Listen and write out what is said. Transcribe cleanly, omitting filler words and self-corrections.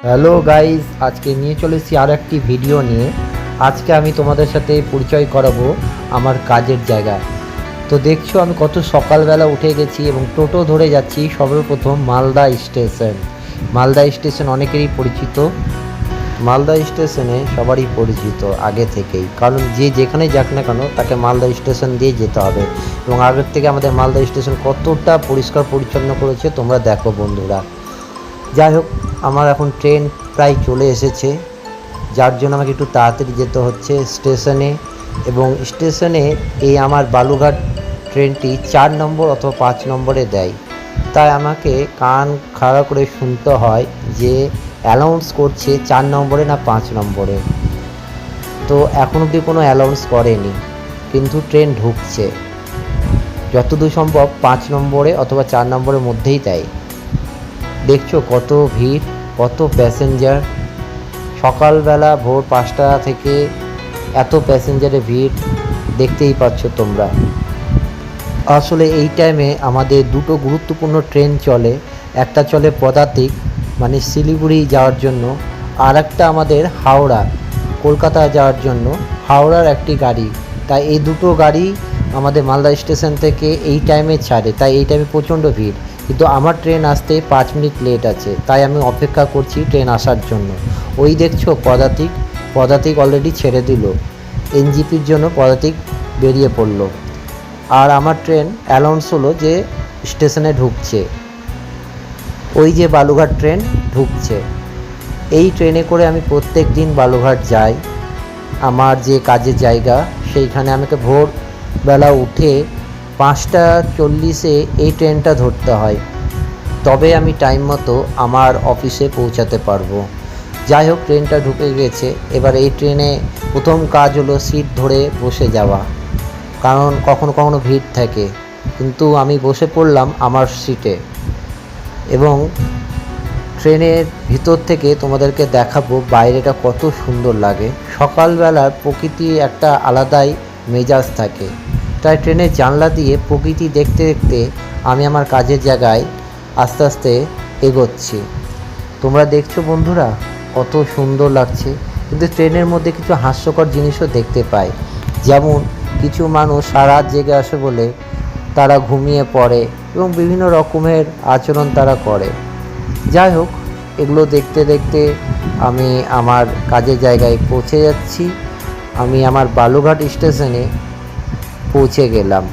Hello guys, আজকে নিয়ে চলেছি আর একটি ভিডিও নিয়ে। আজকে আমি তোমাদের সাথে পরিচয় করাবো আমার কাজের জায়গা। তো দেখছো আমি কত সকালবেলা উঠে গেছি এবং টোটো ধরে যাচ্ছি সর্বপ্রথম মালদা স্টেশন। মালদা স্টেশন অনেকেরই পরিচিত। মালদা স্টেশনে সবারই পরিচিত আগে থেকেই, কারণ যে যেখানে যাক না কেন তাকে মালদা স্টেশন দিয়ে যেতে হবে। এবং আগের থেকে আমাদের মালদা স্টেশন কতটা পরিষ্কার পরিচ্ছন্ন করেছে তোমরা দেখো বন্ধুরা। যাই হোক, আমার এখন ট্রেন প্রায় চলে এসেছে, যার জন্য আমাকে একটু তাড়াতাড়ি যেতে হচ্ছে স্টেশনে। এবং স্টেশনে এই আমার বালুঘাট ট্রেনটি 4 নম্বর অথবা 5 নম্বরে দেয়, তাই আমাকে কান খাড়া করে শুনতে হয় যে অ্যানাউন্স করছে 4 নম্বরে না 5 নম্বরে। তো এখন অবধি কোনো অ্যানাউন্স করেনি, কিন্তু ট্রেন ঢুকছে। যতদূর সম্ভব 5 নম্বরে অথবা 4 নম্বরের মধ্যেই দেয়। দেখছো কত ভিড়, কত প্যাসেঞ্জার। সকালবেলা ভোর 5টা থেকে এত প্যাসেঞ্জারের ভিড় দেখতেই পাচ্ছ তোমরা। আসলে এই টাইমে আমাদের দুটো গুরুত্বপূর্ণ ট্রেন চলে। একটা চলে পদাতিক মানে শিলিগুড়ি যাওয়ার জন্য, আর একটা আমাদের হাওড়া কলকাতা যাওয়ার জন্য হাওড়ার একটি গাড়ি। তাই এই দুটো গাড়ি আমাদের মালদা স্টেশন থেকে এই টাইমে ছাড়ে, তাই এই টাইমে প্রচণ্ড ভিড়। কিন্তু আমার ট্রেন আসতে 5 মিনিট লেট আছে, তাই আমি অপেক্ষা করছি ট্রেন আসার জন্য। ওই দেখছো পদাতিক অলরেডি ছেড়ে দিল, এনজিপির জন্য পদাতিক বেরিয়ে পড়লো। আর আমার ট্রেন অ্যানাউন্স হলো যে স্টেশনে ঢুকছে। ওই যে বালুঘাট ট্রেন ঢুকছে। এই ট্রেনে করে আমি প্রত্যেক দিন বালুঘাট যাই, আমার যে কাজের জায়গা সেইখানে। আমাকে ভোরবেলা উঠে 5টা 40-এ এই ট্রেনটা ধরতে হয়, তবে আমি টাইম মতো আমার অফিসে পৌঁছাতে পারবো। যাই হোক, ট্রেনটা ঢুকে গেছে। এবার এই ট্রেনে প্রথম কাজ হলো সিট ধরে বসে যাওয়া, কারণ কখনো কখনো ভিড় থাকে। কিন্তু আমি বসে পড়লাম আমার সিটে। এবং ট্রেনের ভিতর থেকে তোমাদেরকে দেখাবো বাইরেটা কত সুন্দর লাগে। সকালবেলার প্রকৃতি একটা আলাদাই মেজাজ থাকে, তাই ট্রেনের জানলা দিয়ে প্রকৃতি দেখতে দেখতে আমি আমার কাজের জায়গায় আস্তে আস্তে এগোচ্ছি। তোমরা দেখছো বন্ধুরা কত সুন্দর লাগছে। কিন্তু ট্রেনের মধ্যে কিছু হাস্যকর জিনিসও দেখতে পাই, যেমন কিছু মানুষ সারা রাত জেগে আসে বলে তারা ঘুমিয়ে পড়ে এবং বিভিন্ন রকমের আচরণ তারা করে। যাই হোক, এগুলো দেখতে দেখতে আমি আমার কাজের জায়গায় পৌঁছে যাচ্ছি। আমি আমার বালুঘাট স্টেশনে পৌঁছে গেলাম।